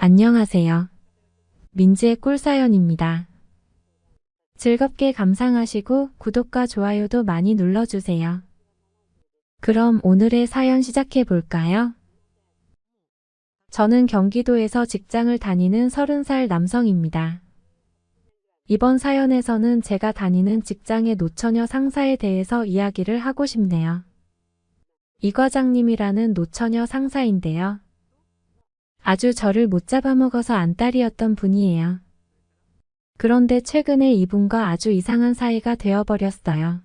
안녕하세요. 민지의 꿀사연입니다. 즐겁게 감상하시고 구독과 좋아요도 많이 눌러주세요. 그럼 오늘의 사연 시작해 볼까요? 저는 경기도에서 직장을 다니는 30살 남성입니다. 이번 사연에서는 제가 다니는 직장의 노처녀 상사에 대해서 이야기를 하고 싶네요. 이 과장님이라는 노처녀 상사인데요. 아주 저를 못 잡아먹어서 안달이었던 분이에요. 그런데 최근에 이분과 아주 이상한 사이가 되어버렸어요.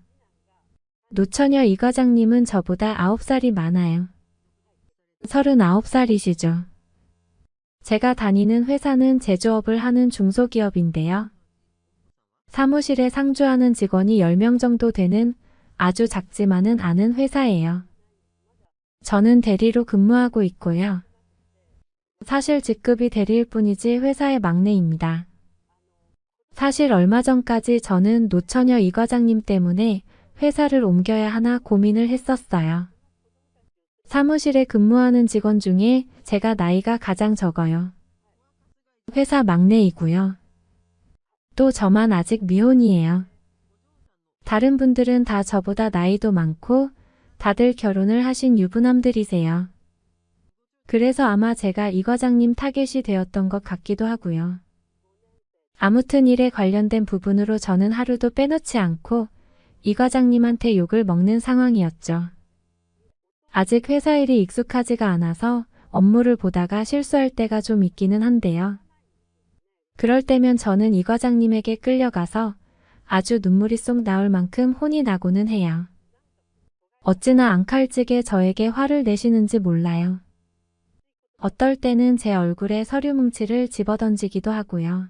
노처녀 이 과장님은 저보다 9살이 많아요. 39살이시죠. 제가 다니는 회사는 제조업을 하는 중소기업인데요. 사무실에 상주하는 직원이 10명 정도 되는 아주 작지만은 않은 회사예요. 저는 대리로 근무하고 있고요. 사실 직급이 대리일 뿐이지 회사의 막내입니다. 사실 얼마 전까지 저는 노처녀 이 과장님 때문에 회사를 옮겨야 하나 고민을 했었어요. 사무실에 근무하는 직원 중에 제가 나이가 가장 적어요. 회사 막내이고요. 또 저만 아직 미혼이에요. 다른 분들은 다 저보다 나이도 많고 다들 결혼을 하신 유부남들이세요. 그래서 아마 제가 이 과장님 타겟이 되었던 것 같기도 하고요. 아무튼 일에 관련된 부분으로 저는 하루도 빼놓지 않고 이 과장님한테 욕을 먹는 상황이었죠. 아직 회사 일이 익숙하지가 않아서 업무를 보다가 실수할 때가 좀 있기는 한데요. 그럴 때면 저는 이 과장님에게 끌려가서 아주 눈물이 쏙 나올 만큼 혼이 나고는 해요. 어찌나 앙칼지게 저에게 화를 내시는지 몰라요. 어떨 때는 제 얼굴에 서류 뭉치를 집어던지기도 하고요.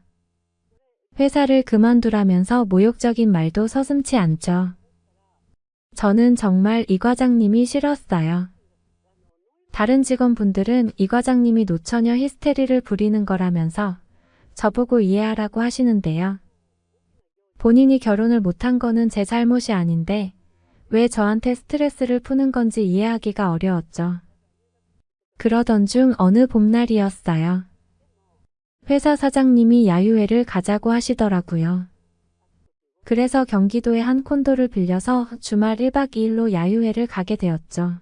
회사를 그만두라면서 모욕적인 말도 서슴지 않죠. 저는 정말 이 과장님이 싫었어요. 다른 직원분들은 이 과장님이 노처녀 히스테리를 부리는 거라면서 저보고 이해하라고 하시는데요. 본인이 결혼을 못한 거는 제 잘못이 아닌데 왜 저한테 스트레스를 푸는 건지 이해하기가 어려웠죠. 그러던 중 어느 봄날이었어요. 회사 사장님이 야유회를 가자고 하시더라고요. 그래서 경기도의 한 콘도를 빌려서 주말 1박 2일로 야유회를 가게 되었죠.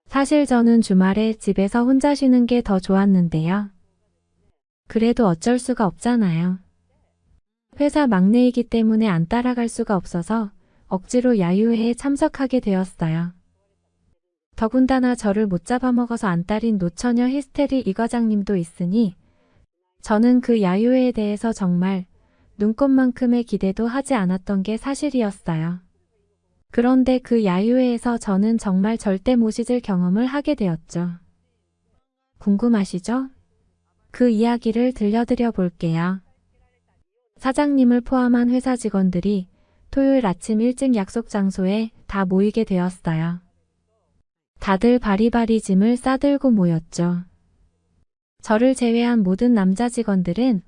사실 저는 주말에 집에서 혼자 쉬는 게 더 좋았는데요. 그래도 어쩔 수가 없잖아요. 회사 막내이기 때문에 안 따라갈 수가 없어서 억지로 야유회에 참석하게 되었어요. 더군다나 저를 못 잡아먹어서 안달인 노처녀 히스테리 이 과장님도 있으니 저는 그 야유회에 대해서 정말 눈꽃만큼의 기대도 하지 않았던 게 사실이었어요. 그런데 그 야유회에서 저는 정말 절대 못 잊을 경험을 하게 되었죠. 궁금하시죠? 그 이야기를 들려드려 볼게요. 사장님을 포함한 회사 직원들이 토요일 아침 일찍 약속 장소에 다 모이게 되었어요. 다들 바리바리 짐을 싸들고 모였죠. 저를 제외한 모든 남자 직원들은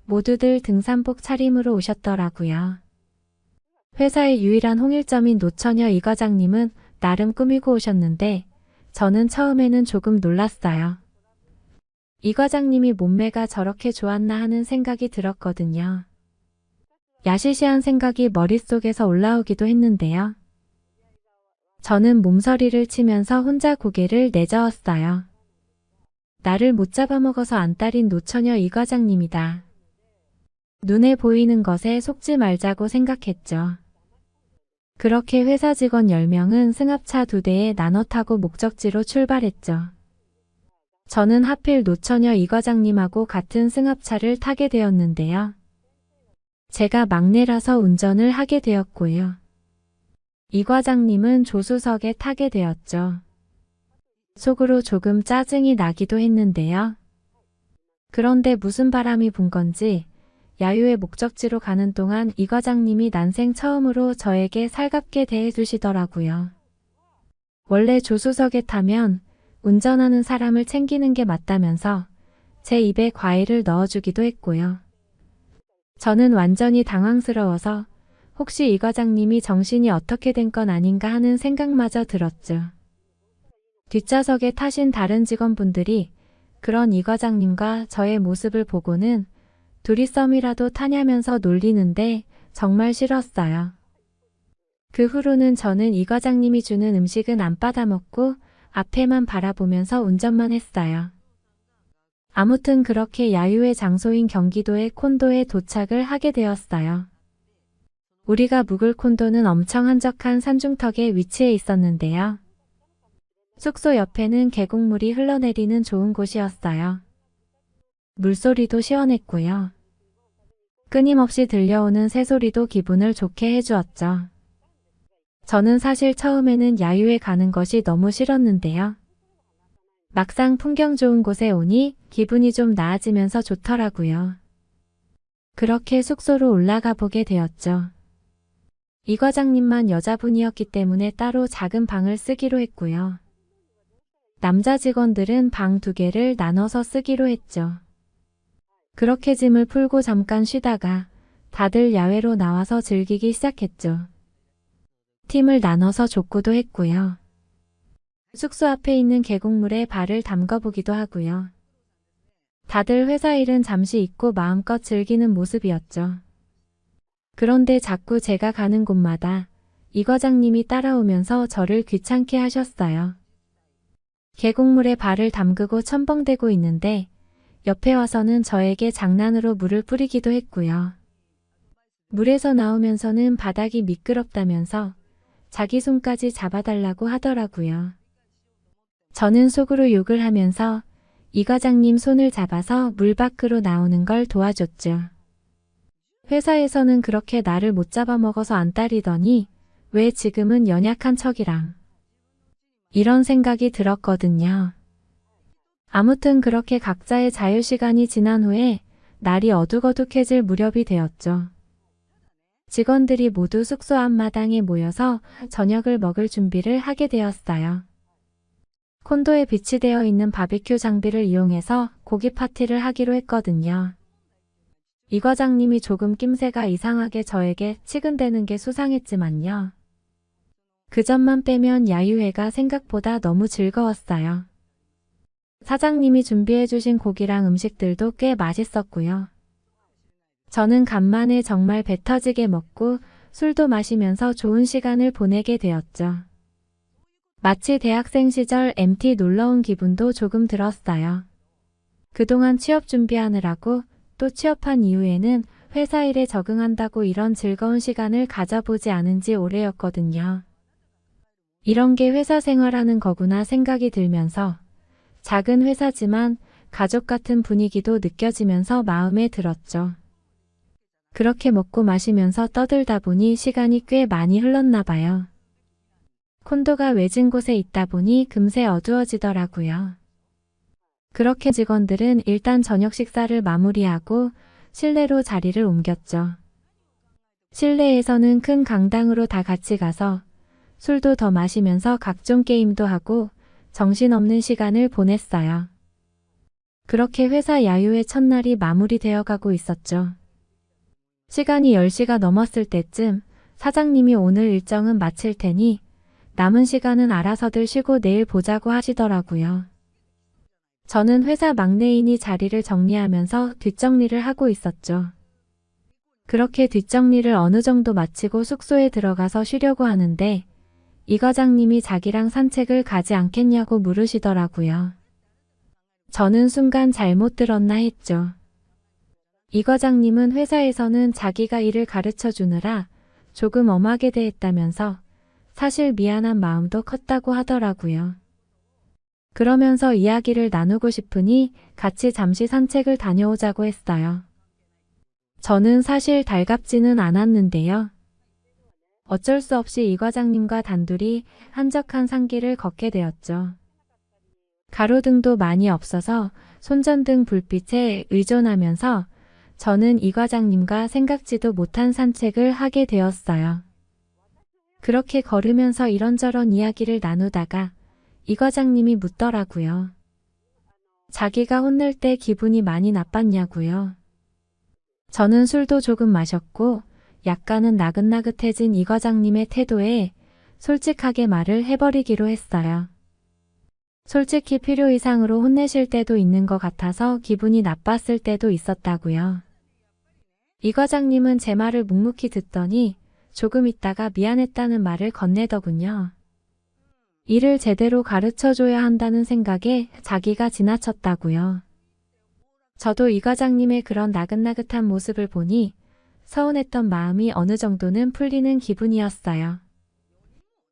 모두들 등산복 차림으로 오셨더라고요. 회사의 유일한 홍일점인 노처녀 이 과장님은 나름 꾸미고 오셨는데 저는 처음에는 조금 놀랐어요. 이 과장님이 몸매가 저렇게 좋았나 하는 생각이 들었거든요. 야시시한 생각이 머릿속에서 올라오기도 했는데요. 저는 몸서리를 치면서 혼자 고개를 내저었어요. 나를 못 잡아먹어서 안달인 노처녀 이 과장님이다. 눈에 보이는 것에 속지 말자고 생각했죠. 그렇게 회사 직원 10명은 승합차 2대에 나눠 타고 목적지로 출발했죠. 저는 하필 노처녀 이 과장님하고 같은 승합차를 타게 되었는데요. 제가 막내라서 운전을 하게 되었고요. 이 과장님은 조수석에 타게 되었죠. 속으로 조금 짜증이 나기도 했는데요. 그런데 무슨 바람이 분 건지 야유회 목적지로 가는 동안 이 과장님이 난생 처음으로 저에게 살갑게 대해주시더라고요. 원래 조수석에 타면 운전하는 사람을 챙기는 게 맞다면서 제 입에 과일을 넣어주기도 했고요. 저는 완전히 당황스러워서 혹시 이 과장님이 정신이 어떻게 된 건 아닌가 하는 생각마저 들었죠. 뒷좌석에 타신 다른 직원분들이 그런 이 과장님과 저의 모습을 보고는 둘이 썸이라도 타냐면서 놀리는데 정말 싫었어요. 그 후로는 저는 이 과장님이 주는 음식은 안 받아먹고 앞에만 바라보면서 운전만 했어요. 아무튼 그렇게 야유의 장소인 경기도의 콘도에 도착을 하게 되었어요. 우리가 묵을 콘도는 엄청 한적한 산중턱에 위치해 있었는데요. 숙소 옆에는 계곡물이 흘러내리는 좋은 곳이었어요. 물소리도 시원했고요. 끊임없이 들려오는 새소리도 기분을 좋게 해주었죠. 저는 사실 처음에는 야유회 가는 것이 너무 싫었는데요. 막상 풍경 좋은 곳에 오니 기분이 좀 나아지면서 좋더라고요. 그렇게 숙소로 올라가 보게 되었죠. 이 과장님만 여자분이었기 때문에 따로 작은 방을 쓰기로 했고요. 남자 직원들은 방 2개를 나눠서 쓰기로 했죠. 그렇게 짐을 풀고 잠깐 쉬다가 다들 야외로 나와서 즐기기 시작했죠. 팀을 나눠서 족구도 했고요. 숙소 앞에 있는 계곡물에 발을 담가보기도 하고요. 다들 회사 일은 잠시 잊고 마음껏 즐기는 모습이었죠. 그런데 자꾸 제가 가는 곳마다 이 과장님이 따라오면서 저를 귀찮게 하셨어요. 계곡물에 발을 담그고 첨벙대고 있는데 옆에 와서는 저에게 장난으로 물을 뿌리기도 했고요. 물에서 나오면서는 바닥이 미끄럽다면서 자기 손까지 잡아달라고 하더라고요. 저는 속으로 욕을 하면서 이 과장님 손을 잡아서 물 밖으로 나오는 걸 도와줬죠. 회사에서는 그렇게 나를 못 잡아먹어서 안 따리더니 왜 지금은 연약한 척이랑 이런 생각이 들었거든요. 아무튼 그렇게 각자의 자유시간이 지난 후에 날이 어둑어둑해질 무렵이 되었죠. 직원들이 모두 숙소 앞마당에 모여서 저녁을 먹을 준비를 하게 되었어요. 콘도에 비치되어 있는 바비큐 장비를 이용해서 고기 파티를 하기로 했거든요. 이 과장님이 조금 낌새가 이상하게 저에게 치근대는 게 수상했지만요. 그 점만 빼면 야유회가 생각보다 너무 즐거웠어요. 사장님이 준비해주신 고기랑 음식들도 꽤 맛있었고요. 저는 간만에 정말 배 터지게 먹고 술도 마시면서 좋은 시간을 보내게 되었죠. 마치 대학생 시절 MT 놀러온 기분도 조금 들었어요. 그동안 취업 준비하느라고 또 취업한 이후에는 회사 일에 적응한다고 이런 즐거운 시간을 가져보지 않은 지 오래였거든요. 이런 게 회사 생활하는 거구나 생각이 들면서 작은 회사지만 가족 같은 분위기도 느껴지면서 마음에 들었죠. 그렇게 먹고 마시면서 떠들다 보니 시간이 꽤 많이 흘렀나 봐요. 콘도가 외진 곳에 있다 보니 금세 어두워지더라고요. 그렇게 직원들은 일단 저녁 식사를 마무리하고 실내로 자리를 옮겼죠. 실내에서는 큰 강당으로 다 같이 가서 술도 더 마시면서 각종 게임도 하고 정신없는 시간을 보냈어요. 그렇게 회사 야유회 첫날이 마무리되어 가고 있었죠. 시간이 10시가 넘었을 때쯤 사장님이 오늘 일정은 마칠 테니 남은 시간은 알아서들 쉬고 내일 보자고 하시더라고요. 저는 회사 막내이니 자리를 정리하면서 뒷정리를 하고 있었죠. 그렇게 뒷정리를 어느 정도 마치고 숙소에 들어가서 쉬려고 하는데 이 과장님이 자기랑 산책을 가지 않겠냐고 물으시더라고요. 저는 순간 잘못 들었나 했죠. 이 과장님은 회사에서는 자기가 일을 가르쳐 주느라 조금 엄하게 대했다면서 사실 미안한 마음도 컸다고 하더라고요. 그러면서 이야기를 나누고 싶으니 같이 잠시 산책을 다녀오자고 했어요. 저는 사실 달갑지는 않았는데요. 어쩔 수 없이 이 과장님과 단둘이 한적한 산길을 걷게 되었죠. 가로등도 많이 없어서 손전등 불빛에 의존하면서 저는 이 과장님과 생각지도 못한 산책을 하게 되었어요. 그렇게 걸으면서 이런저런 이야기를 나누다가 이 과장님이 묻더라고요. 자기가 혼낼 때 기분이 많이 나빴냐고요. 저는 술도 조금 마셨고 약간은 나긋나긋해진 이 과장님의 태도에 솔직하게 말을 해버리기로 했어요. 솔직히 필요 이상으로 혼내실 때도 있는 것 같아서 기분이 나빴을 때도 있었다고요. 이 과장님은 제 말을 묵묵히 듣더니 조금 있다가 미안했다는 말을 건네더군요. 일을 제대로 가르쳐줘야 한다는 생각에 자기가 지나쳤다고요. 저도 이 과장님의 그런 나긋나긋한 모습을 보니 서운했던 마음이 어느 정도는 풀리는 기분이었어요.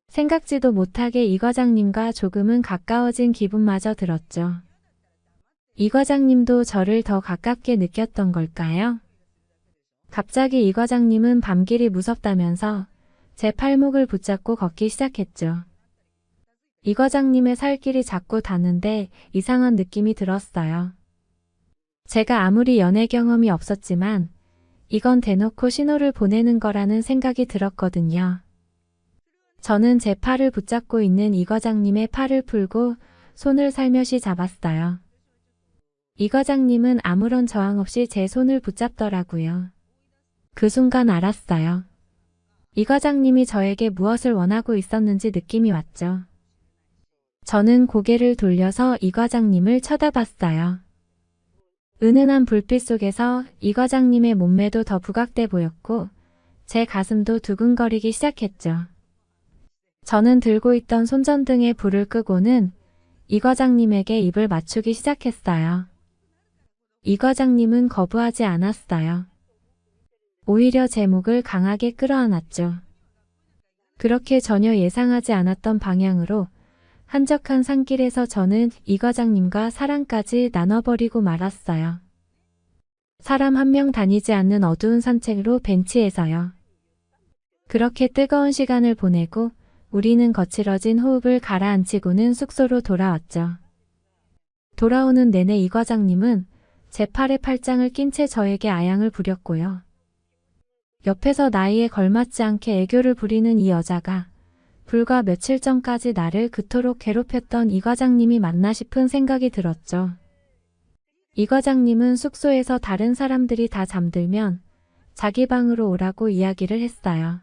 생각지도 못하게 이 과장님과 조금은 가까워진 기분마저 들었죠. 이 과장님도 저를 더 가깝게 느꼈던 걸까요? 갑자기 이 과장님은 밤길이 무섭다면서 제 팔목을 붙잡고 걷기 시작했죠. 이 과장님의 살길이 자꾸 닿는데 이상한 느낌이 들었어요. 제가 아무리 연애 경험이 없었지만 이건 대놓고 신호를 보내는 거라는 생각이 들었거든요. 저는 제 팔을 붙잡고 있는 이 과장님의 팔을 풀고 손을 살며시 잡았어요. 이 과장님은 아무런 저항 없이 제 손을 붙잡더라고요. 그 순간 알았어요. 이 과장님이 저에게 무엇을 원하고 있었는지 느낌이 왔죠. 저는 고개를 돌려서 이 과장님을 쳐다봤어요. 은은한 불빛 속에서 이 과장님의 몸매도 더 부각돼 보였고 제 가슴도 두근거리기 시작했죠. 저는 들고 있던 손전등에 불을 끄고는 이 과장님에게 입을 맞추기 시작했어요. 이 과장님은 거부하지 않았어요. 오히려 제 목을 강하게 끌어안았죠. 그렇게 전혀 예상하지 않았던 방향으로 한적한 산길에서 저는 이 과장님과 사랑까지 나눠버리고 말았어요. 사람 한 명 다니지 않는 어두운 산책로 벤치에서요. 그렇게 뜨거운 시간을 보내고 우리는 거칠어진 호흡을 가라앉히고는 숙소로 돌아왔죠. 돌아오는 내내 이 과장님은 제 팔에 팔짱을 낀 채 저에게 아양을 부렸고요. 옆에서 나이에 걸맞지 않게 애교를 부리는 이 여자가 불과 며칠 전까지 나를 그토록 괴롭혔던 이 과장님이 맞나 싶은 생각이 들었죠. 이 과장님은 숙소에서 다른 사람들이 다 잠들면 자기 방으로 오라고 이야기를 했어요.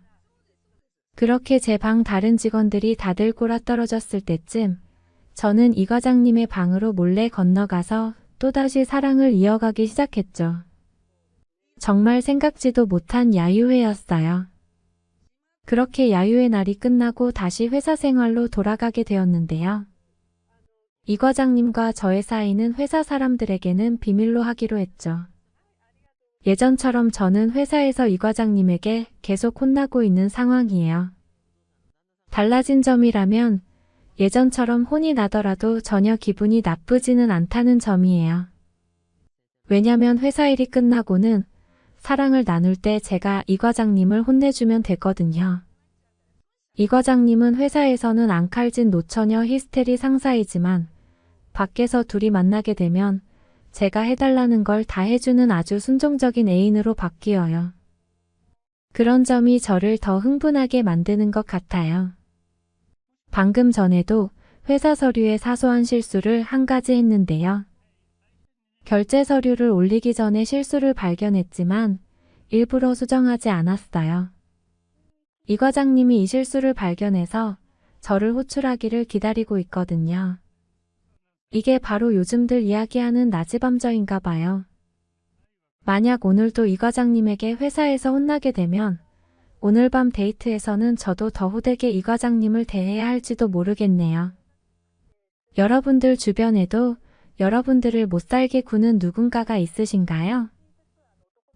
그렇게 제 방 다른 직원들이 다들 곯아떨어졌을 때쯤 저는 이 과장님의 방으로 몰래 건너가서 또다시 사랑을 이어가기 시작했죠. 정말 생각지도 못한 야유회였어요. 그렇게 야유회 날이 끝나고 다시 회사 생활로 돌아가게 되었는데요. 이 과장님과 저의 사이는 회사 사람들에게는 비밀로 하기로 했죠. 예전처럼 저는 회사에서 이 과장님에게 계속 혼나고 있는 상황이에요. 달라진 점이라면 예전처럼 혼이 나더라도 전혀 기분이 나쁘지는 않다는 점이에요. 왜냐면 회사 일이 끝나고는 사랑을 나눌 때 제가 이 과장님을 혼내주면 되거든요. 이 과장님은 회사에서는 앙칼진 노처녀 히스테리 상사이지만 밖에서 둘이 만나게 되면 제가 해달라는 걸 다 해주는 아주 순종적인 애인으로 바뀌어요. 그런 점이 저를 더 흥분하게 만드는 것 같아요. 방금 전에도 회사 서류에 사소한 실수를 한 가지 했는데요. 결제 서류를 올리기 전에 실수를 발견했지만 일부러 수정하지 않았어요. 이 과장님이 이 실수를 발견해서 저를 호출하기를 기다리고 있거든요. 이게 바로 요즘들 이야기하는 나지밤저인가 봐요. 만약 오늘도 이 과장님에게 회사에서 혼나게 되면 오늘 밤 데이트에서는 저도 더 호되게 이 과장님을 대해야 할지도 모르겠네요. 여러분들 주변에도 여러분들을 못살게 구는 누군가가 있으신가요?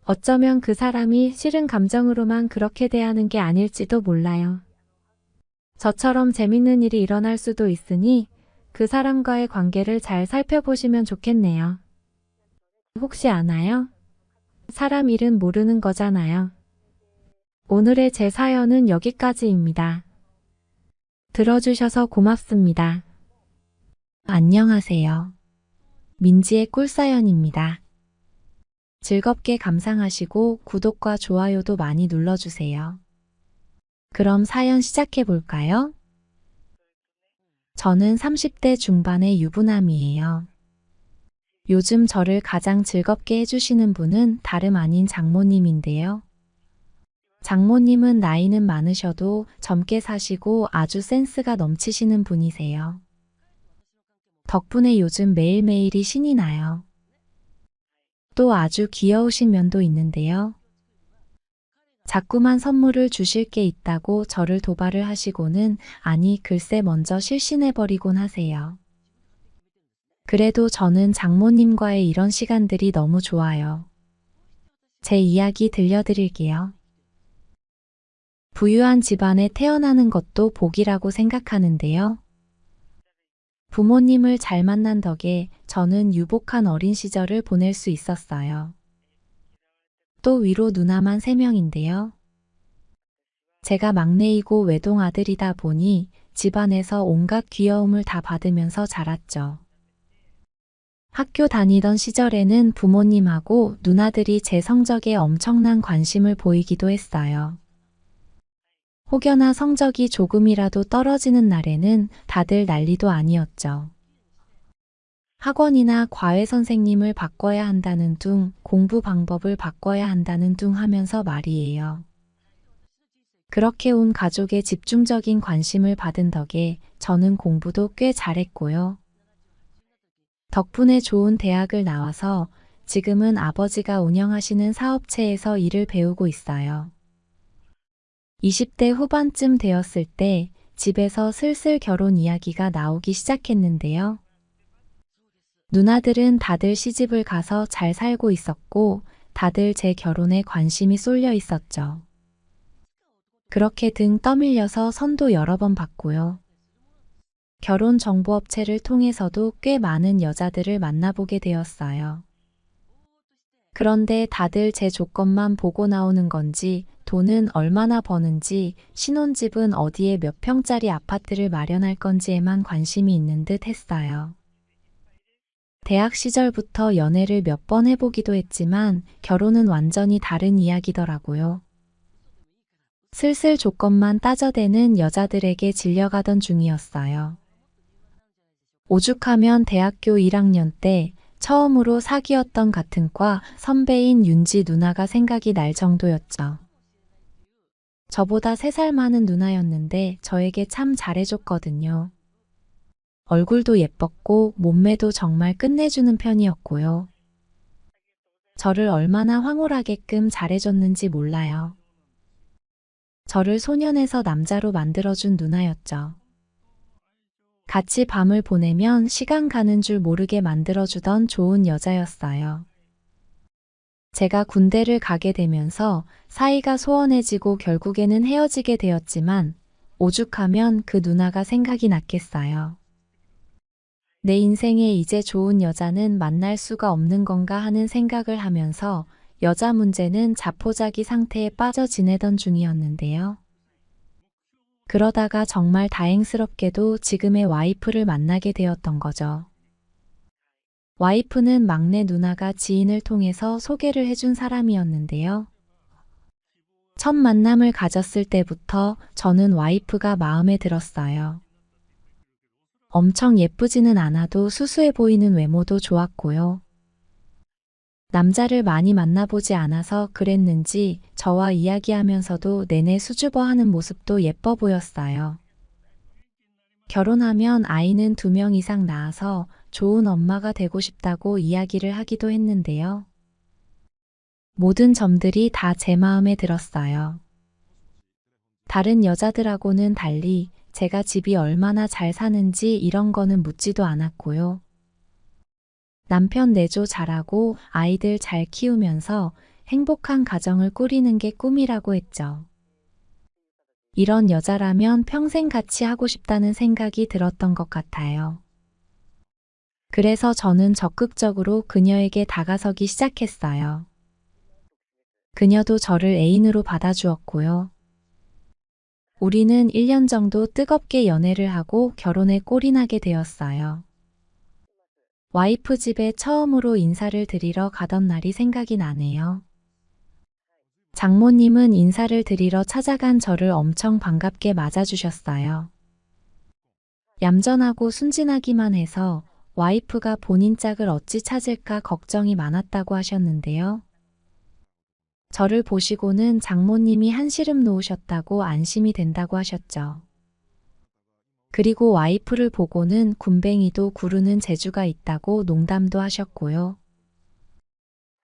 어쩌면 그 사람이 싫은 감정으로만 그렇게 대하는 게 아닐지도 몰라요. 저처럼 재밌는 일이 일어날 수도 있으니 그 사람과의 관계를 잘 살펴보시면 좋겠네요. 혹시 아나요? 사람 일은 모르는 거잖아요. 오늘의 제 사연은 여기까지입니다. 들어주셔서 고맙습니다. 안녕하세요. 민지의 꿀사연입니다. 즐겁게 감상하시고 구독과 좋아요도 많이 눌러주세요. 그럼 사연 시작해볼까요? 저는 30대 중반의 유부남이에요. 요즘 저를 가장 즐겁게 해주시는 분은 다름 아닌 장모님인데요. 장모님은 나이는 많으셔도 젊게 사시고 아주 센스가 넘치시는 분이세요. 덕분에 요즘 매일매일이 신이 나요. 또 아주 귀여우신 면도 있는데요. 자꾸만 선물을 주실 게 있다고 저를 도발을 하시고는 아니 글쎄 먼저 실신해버리곤 하세요. 그래도 저는 장모님과의 이런 시간들이 너무 좋아요. 제 이야기 들려드릴게요. 부유한 집안에 태어나는 것도 복이라고 생각하는데요. 부모님을 잘 만난 덕에 저는 유복한 어린 시절을 보낼 수 있었어요. 또 위로 누나만 3명인데요. 제가 막내이고 외동아들이다 보니 집안에서 온갖 귀여움을 다 받으면서 자랐죠. 학교 다니던 시절에는 부모님하고 누나들이 제 성적에 엄청난 관심을 보이기도 했어요. 혹여나 성적이 조금이라도 떨어지는 날에는 다들 난리도 아니었죠. 학원이나 과외 선생님을 바꿔야 한다는 둥, 공부 방법을 바꿔야 한다는 둥 하면서 말이에요. 그렇게 온 가족의 집중적인 관심을 받은 덕에 저는 공부도 꽤 잘했고요. 덕분에 좋은 대학을 나와서 지금은 아버지가 운영하시는 사업체에서 일을 배우고 있어요. 20대 후반쯤 되었을 때 집에서 슬슬 결혼 이야기가 나오기 시작했는데요. 누나들은 다들 시집을 가서 잘 살고 있었고 다들 제 결혼에 관심이 쏠려 있었죠. 그렇게 등 떠밀려서 선도 여러 번 받고요. 결혼 정보업체를 통해서도 꽤 많은 여자들을 만나보게 되었어요. 그런데 다들 제 조건만 보고 나오는 건지 돈은 얼마나 버는지 신혼집은 어디에 몇 평짜리 아파트를 마련할 건지에만 관심이 있는 듯 했어요. 대학 시절부터 연애를 몇 번 해보기도 했지만 결혼은 완전히 다른 이야기더라고요. 슬슬 조건만 따져대는 여자들에게 질려가던 중이었어요. 오죽하면 대학교 1학년 때 처음으로 사귀었던 같은 과 선배인 윤지 누나가 생각이 날 정도였죠. 저보다 3살 많은 누나였는데 저에게 참 잘해줬거든요. 얼굴도 예뻤고 몸매도 정말 끝내주는 편이었고요. 저를 얼마나 황홀하게끔 잘해줬는지 몰라요. 저를 소년에서 남자로 만들어준 누나였죠. 같이 밤을 보내면 시간 가는 줄 모르게 만들어주던 좋은 여자였어요. 제가 군대를 가게 되면서 사이가 소원해지고 결국에는 헤어지게 되었지만 오죽하면 그 누나가 생각이 났겠어요. 내 인생에 이제 좋은 여자는 만날 수가 없는 건가 하는 생각을 하면서 여자 문제는 자포자기 상태에 빠져 지내던 중이었는데요. 그러다가 정말 다행스럽게도 지금의 와이프를 만나게 되었던 거죠. 와이프는 막내 누나가 지인을 통해서 소개를 해준 사람이었는데요. 첫 만남을 가졌을 때부터 저는 와이프가 마음에 들었어요. 엄청 예쁘지는 않아도 수수해 보이는 외모도 좋았고요. 남자를 많이 만나보지 않아서 그랬는지 저와 이야기하면서도 내내 수줍어하는 모습도 예뻐 보였어요. 결혼하면 아이는 2명 이상 낳아서 좋은 엄마가 되고 싶다고 이야기를 하기도 했는데요. 모든 점들이 다 제 마음에 들었어요. 다른 여자들하고는 달리 제가 집이 얼마나 잘 사는지 이런 거는 묻지도 않았고요. 남편 내조 잘하고 아이들 잘 키우면서 행복한 가정을 꾸리는 게 꿈이라고 했죠. 이런 여자라면 평생 같이 하고 싶다는 생각이 들었던 것 같아요. 그래서 저는 적극적으로 그녀에게 다가서기 시작했어요. 그녀도 저를 애인으로 받아주었고요. 우리는 1년 정도 뜨겁게 연애를 하고 결혼에 꼴이 나게 되었어요. 와이프 집에 처음으로 인사를 드리러 가던 날이 생각이 나네요. 장모님은 인사를 드리러 찾아간 저를 엄청 반갑게 맞아주셨어요. 얌전하고 순진하기만 해서 와이프가 본인 짝을 어찌 찾을까 걱정이 많았다고 하셨는데요. 저를 보시고는 장모님이 한시름 놓으셨다고 안심이 된다고 하셨죠. 그리고 와이프를 보고는 굼벵이도 구르는 재주가 있다고 농담도 하셨고요.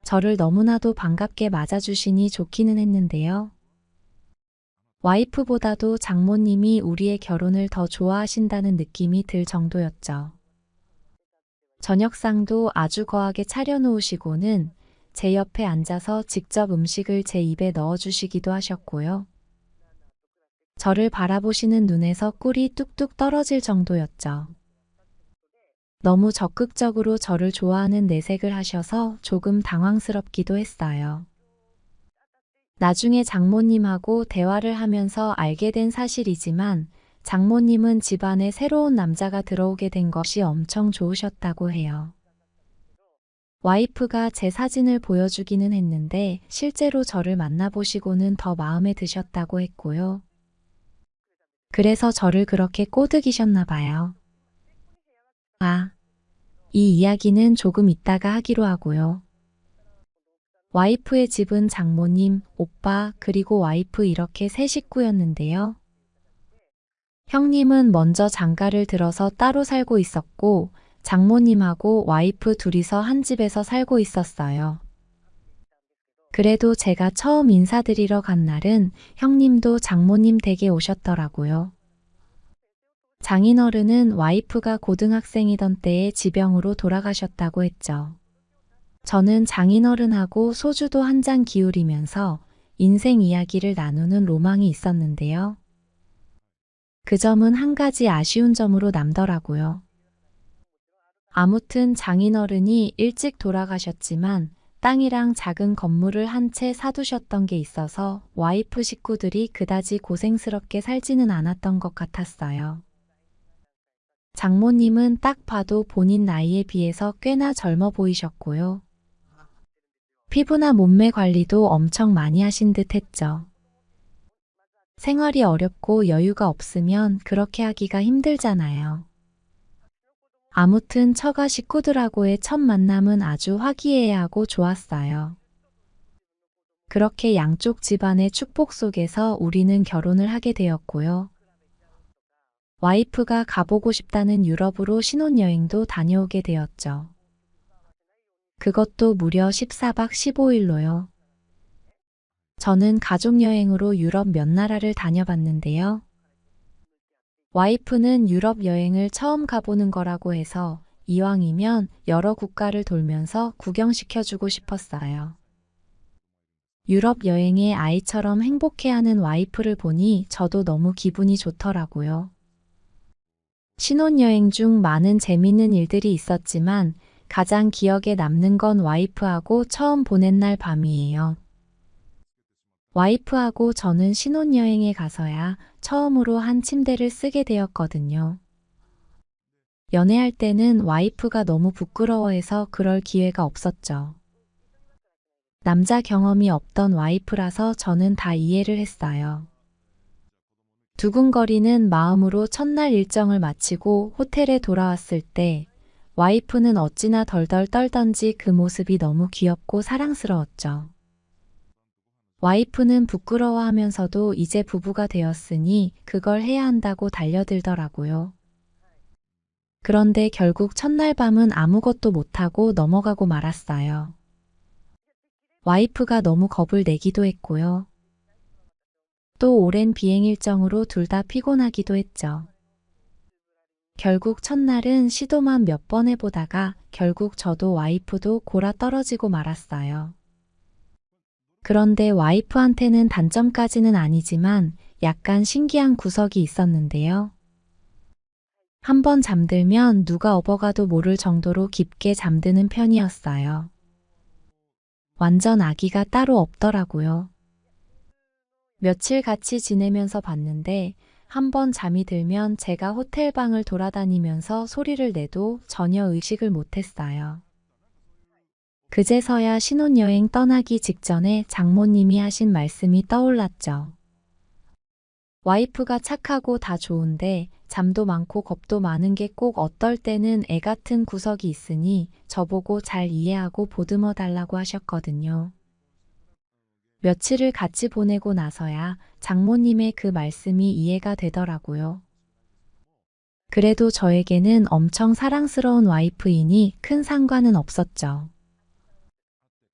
저를 너무나도 반갑게 맞아주시니 좋기는 했는데요. 와이프보다도 장모님이 우리의 결혼을 더 좋아하신다는 느낌이 들 정도였죠. 저녁상도 아주 거하게 차려놓으시고는 제 옆에 앉아서 직접 음식을 제 입에 넣어주시기도 하셨고요. 저를 바라보시는 눈에서 꿀이 뚝뚝 떨어질 정도였죠. 너무 적극적으로 저를 좋아하는 내색을 하셔서 조금 당황스럽기도 했어요. 나중에 장모님하고 대화를 하면서 알게 된 사실이지만 장모님은 집안에 새로운 남자가 들어오게 된 것이 엄청 좋으셨다고 해요. 와이프가 제 사진을 보여주기는 했는데 실제로 저를 만나보시고는 더 마음에 드셨다고 했고요. 그래서 저를 그렇게 꼬드기셨나 봐요. 이 이야기는 조금 이따가 하기로 하고요. 와이프의 집은 장모님, 오빠, 그리고 와이프 이렇게 세 식구였는데요. 형님은 먼저 장가를 들어서 따로 살고 있었고 장모님하고 와이프 둘이서 한 집에서 살고 있었어요. 그래도 제가 처음 인사드리러 간 날은 형님도 장모님 댁에 오셨더라고요. 장인어른은 와이프가 고등학생이던 때에 지병으로 돌아가셨다고 했죠. 저는 장인어른하고 소주도 한 잔 기울이면서 인생 이야기를 나누는 로망이 있었는데요. 그 점은 한 가지 아쉬운 점으로 남더라고요. 아무튼 장인어른이 일찍 돌아가셨지만 땅이랑 작은 건물을 한 채 사두셨던 게 있어서 와이프 식구들이 그다지 고생스럽게 살지는 않았던 것 같았어요. 장모님은 딱 봐도 본인 나이에 비해서 꽤나 젊어 보이셨고요. 피부나 몸매 관리도 엄청 많이 하신 듯 했죠. 생활이 어렵고 여유가 없으면 그렇게 하기가 힘들잖아요. 아무튼 처가 식구들하고의 첫 만남은 아주 화기애애하고 좋았어요. 그렇게 양쪽 집안의 축복 속에서 우리는 결혼을 하게 되었고요. 와이프가 가보고 싶다는 유럽으로 신혼여행도 다녀오게 되었죠. 그것도 무려 14박 15일로요. 저는 가족여행으로 유럽 몇 나라를 다녀봤는데요. 와이프는 유럽 여행을 처음 가보는 거라고 해서 이왕이면 여러 국가를 돌면서 구경시켜주고 싶었어요. 유럽 여행에 아이처럼 행복해하는 와이프를 보니 저도 너무 기분이 좋더라고요. 신혼여행 중 많은 재밌는 일들이 있었지만 가장 기억에 남는 건 와이프하고 처음 보낸 날 밤이에요. 와이프하고 저는 신혼여행에 가서야 처음으로 한 침대를 쓰게 되었거든요. 연애할 때는 와이프가 너무 부끄러워해서 그럴 기회가 없었죠. 남자 경험이 없던 와이프라서 저는 다 이해를 했어요. 두근거리는 마음으로 첫날 일정을 마치고 호텔에 돌아왔을 때 와이프는 어찌나 덜덜 떨던지 그 모습이 너무 귀엽고 사랑스러웠죠. 와이프는 부끄러워하면서도 이제 부부가 되었으니 그걸 해야 한다고 달려들더라고요. 그런데 결국 첫날 밤은 아무것도 못하고 넘어가고 말았어요. 와이프가 너무 겁을 내기도 했고요. 또 오랜 비행 일정으로 둘 다 피곤하기도 했죠. 결국 첫날은 시도만 몇 번 해보다가 결국 저도 와이프도 골아 떨어지고 말았어요. 그런데 와이프한테는 단점까지는 아니지만 약간 신기한 구석이 있었는데요. 한번 잠들면 누가 업어가도 모를 정도로 깊게 잠드는 편이었어요. 완전 아기가 따로 없더라고요. 며칠 같이 지내면서 봤는데 한번 잠이 들면 제가 호텔 방을 돌아다니면서 소리를 내도 전혀 의식을 못했어요. 그제서야 신혼여행 떠나기 직전에 장모님이 하신 말씀이 떠올랐죠. 와이프가 착하고 다 좋은데 잠도 많고 겁도 많은 게 꼭 어떨 때는 애 같은 구석이 있으니 저보고 잘 이해하고 보듬어 달라고 하셨거든요. 며칠을 같이 보내고 나서야 장모님의 그 말씀이 이해가 되더라고요. 그래도 저에게는 엄청 사랑스러운 와이프이니 큰 상관은 없었죠.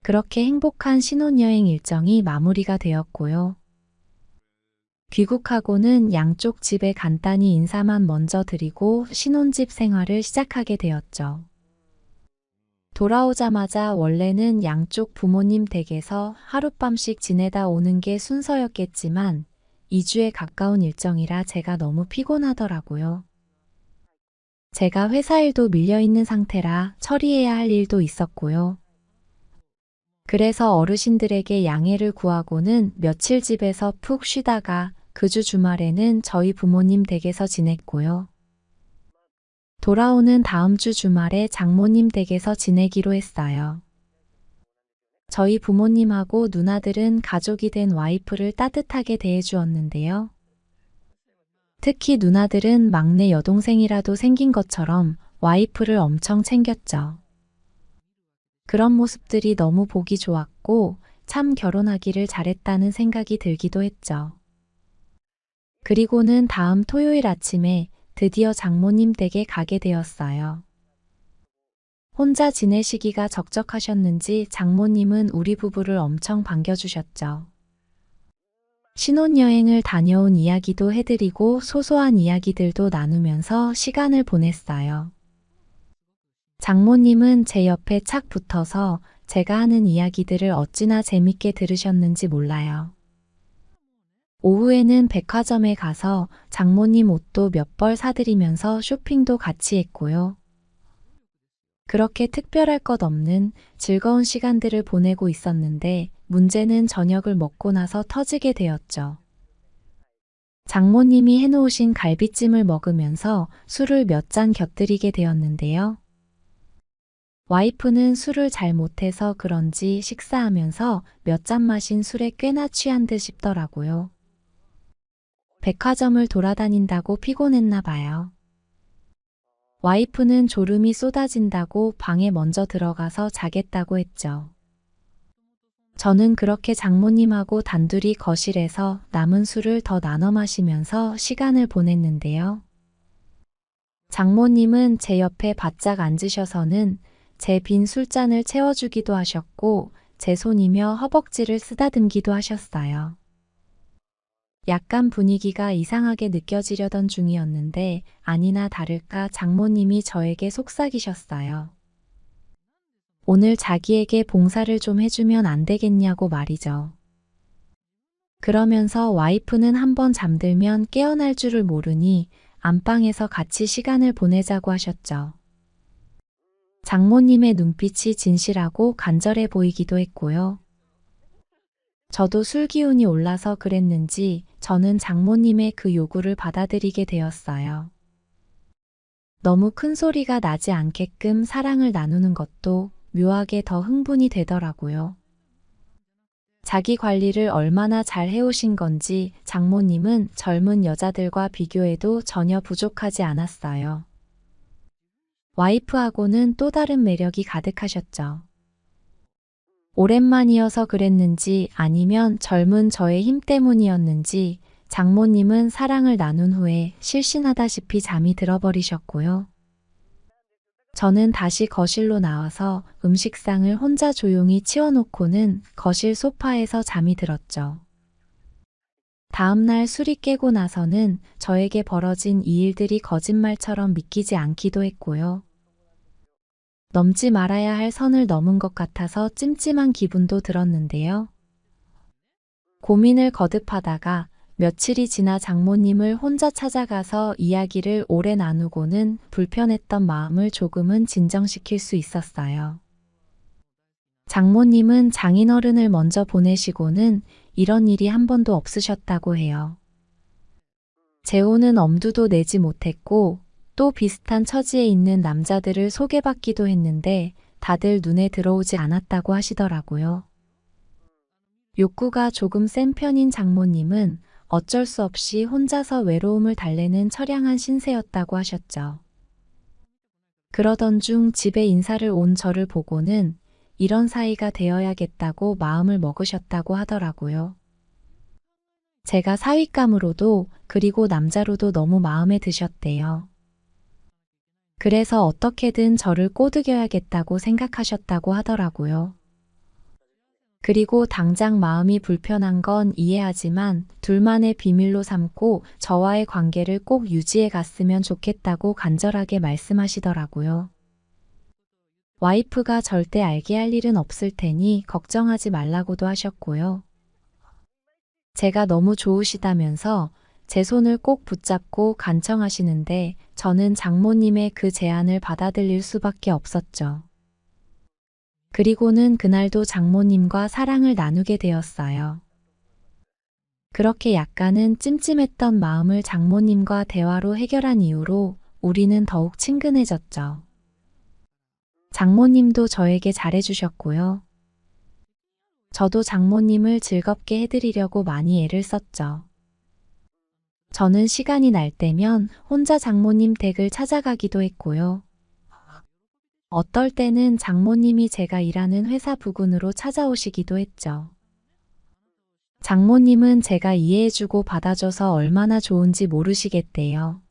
그렇게 행복한 신혼여행 일정이 마무리가 되었고요. 귀국하고는 양쪽 집에 간단히 인사만 먼저 드리고 신혼집 생활을 시작하게 되었죠. 돌아오자마자 원래는 양쪽 부모님 댁에서 하룻밤씩 지내다 오는 게 순서였겠지만 2주에 가까운 일정이라 제가 너무 피곤하더라고요. 제가 회사 일도 밀려있는 상태라 처리해야 할 일도 있었고요. 그래서 어르신들에게 양해를 구하고는 며칠 집에서 푹 쉬다가 그 주 주말에는 저희 부모님 댁에서 지냈고요. 돌아오는 다음 주 주말에 장모님 댁에서 지내기로 했어요. 저희 부모님하고 누나들은 가족이 된 와이프를 따뜻하게 대해주었는데요. 특히 누나들은 막내 여동생이라도 생긴 것처럼 와이프를 엄청 챙겼죠. 그런 모습들이 너무 보기 좋았고 참 결혼하기를 잘했다는 생각이 들기도 했죠. 그리고는 다음 토요일 아침에 드디어 장모님 댁에 가게 되었어요. 혼자 지내시기가 적적하셨는지 장모님은 우리 부부를 엄청 반겨주셨죠. 신혼여행을 다녀온 이야기도 해드리고 소소한 이야기들도 나누면서 시간을 보냈어요. 장모님은 제 옆에 착 붙어서 제가 하는 이야기들을 어찌나 재밌게 들으셨는지 몰라요. 오후에는 백화점에 가서 장모님 옷도 몇 벌 사드리면서 쇼핑도 같이 했고요. 그렇게 특별할 것 없는 즐거운 시간들을 보내고 있었는데 문제는 저녁을 먹고 나서 터지게 되었죠. 장모님이 해놓으신 갈비찜을 먹으면서 술을 몇 잔 곁들이게 되었는데요. 와이프는 술을 잘 못해서 그런지 식사하면서 몇 잔 마신 술에 꽤나 취한 듯 싶더라고요. 백화점을 돌아다닌다고 피곤했나 봐요. 와이프는 졸음이 쏟아진다고 방에 먼저 들어가서 자겠다고 했죠. 저는 그렇게 장모님하고 단둘이 거실에서 남은 술을 더 나눠 마시면서 시간을 보냈는데요. 장모님은 제 옆에 바짝 앉으셔서는 제 빈 술잔을 채워주기도 하셨고 제 손이며 허벅지를 쓰다듬기도 하셨어요. 약간 분위기가 이상하게 느껴지려던 중이었는데 아니나 다를까 장모님이 저에게 속삭이셨어요. 오늘 자기에게 봉사를 좀 해주면 안 되겠냐고 말이죠. 그러면서 와이프는 한번 잠들면 깨어날 줄을 모르니 안방에서 같이 시간을 보내자고 하셨죠. 장모님의 눈빛이 진실하고 간절해 보이기도 했고요. 저도 술 기운이 올라서 그랬는지 저는 장모님의 그 요구를 받아들이게 되었어요. 너무 큰 소리가 나지 않게끔 사랑을 나누는 것도 묘하게 더 흥분이 되더라고요. 자기 관리를 얼마나 잘 해오신 건지 장모님은 젊은 여자들과 비교해도 전혀 부족하지 않았어요. 와이프하고는 또 다른 매력이 가득하셨죠. 오랜만이어서 그랬는지 아니면 젊은 저의 힘 때문이었는지 장모님은 사랑을 나눈 후에 실신하다시피 잠이 들어버리셨고요. 저는 다시 거실로 나와서 음식상을 혼자 조용히 치워놓고는 거실 소파에서 잠이 들었죠. 다음날 술이 깨고 나서는 저에게 벌어진 이 일들이 거짓말처럼 믿기지 않기도 했고요. 넘지 말아야 할 선을 넘은 것 같아서 찜찜한 기분도 들었는데요. 고민을 거듭하다가 며칠이 지나 장모님을 혼자 찾아가서 이야기를 오래 나누고는 불편했던 마음을 조금은 진정시킬 수 있었어요. 장모님은 장인어른을 먼저 보내시고는 이런 일이 한 번도 없으셨다고 해요. 재혼은 엄두도 내지 못했고 또 비슷한 처지에 있는 남자들을 소개받기도 했는데 다들 눈에 들어오지 않았다고 하시더라고요. 욕구가 조금 센 편인 장모님은 어쩔 수 없이 혼자서 외로움을 달래는 처량한 신세였다고 하셨죠. 그러던 중 집에 인사를 온 저를 보고는 이런 사이가 되어야겠다고 마음을 먹으셨다고 하더라고요. 제가 사윗감으로도 그리고 남자로도 너무 마음에 드셨대요. 그래서 어떻게든 저를 꼬드겨야겠다고 생각하셨다고 하더라고요. 그리고 당장 마음이 불편한 건 이해하지만 둘만의 비밀로 삼고 저와의 관계를 꼭 유지해 갔으면 좋겠다고 간절하게 말씀하시더라고요. 와이프가 절대 알게 할 일은 없을 테니 걱정하지 말라고도 하셨고요. 제가 너무 좋으시다면서 제 손을 꼭 붙잡고 간청하시는데 저는 장모님의 그 제안을 받아들일 수밖에 없었죠. 그리고는 그날도 장모님과 사랑을 나누게 되었어요. 그렇게 약간은 찜찜했던 마음을 장모님과 대화로 해결한 이후로 우리는 더욱 친근해졌죠. 장모님도 저에게 잘해주셨고요. 저도 장모님을 즐겁게 해드리려고 많이 애를 썼죠. 저는 시간이 날 때면 혼자 장모님 댁을 찾아가기도 했고요. 어떨 때는 장모님이 제가 일하는 회사 부근으로 찾아오시기도 했죠. 장모님은 제가 이해해주고 받아줘서 얼마나 좋은지 모르시겠대요.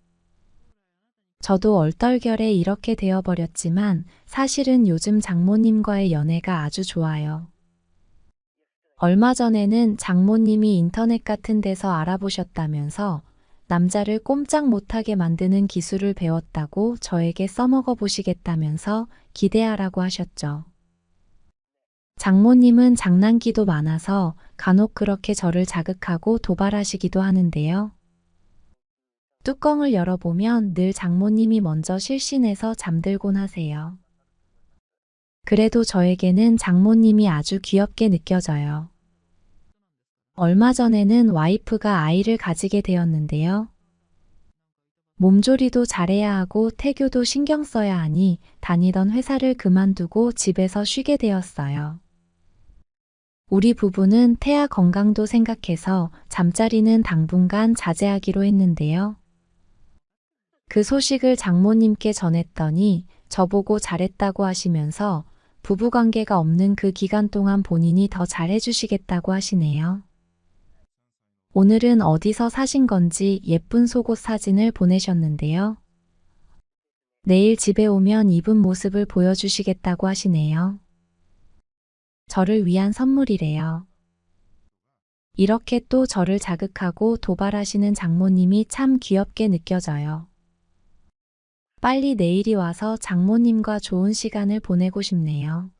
저도 얼떨결에 이렇게 되어버렸지만 사실은 요즘 장모님과의 연애가 아주 좋아요. 얼마 전에는 장모님이 인터넷 같은 데서 알아보셨다면서 남자를 꼼짝 못하게 만드는 기술을 배웠다고 저에게 써먹어 보시겠다면서 기대하라고 하셨죠. 장모님은 장난기도 많아서 간혹 그렇게 저를 자극하고 도발하시기도 하는데요. 뚜껑을 열어보면 늘 장모님이 먼저 실신해서 잠들곤 하세요. 그래도 저에게는 장모님이 아주 귀엽게 느껴져요. 얼마 전에는 와이프가 아이를 가지게 되었는데요. 몸조리도 잘해야 하고 태교도 신경 써야 하니 다니던 회사를 그만두고 집에서 쉬게 되었어요. 우리 부부는 태아 건강도 생각해서 잠자리는 당분간 자제하기로 했는데요. 그 소식을 장모님께 전했더니 저보고 잘했다고 하시면서 부부관계가 없는 그 기간 동안 본인이 더 잘해주시겠다고 하시네요. 오늘은 어디서 사신 건지 예쁜 속옷 사진을 보내셨는데요. 내일 집에 오면 입은 모습을 보여주시겠다고 하시네요. 저를 위한 선물이래요. 이렇게 또 저를 자극하고 도발하시는 장모님이 참 귀엽게 느껴져요. 빨리 내일이 와서 장모님과 좋은 시간을 보내고 싶네요.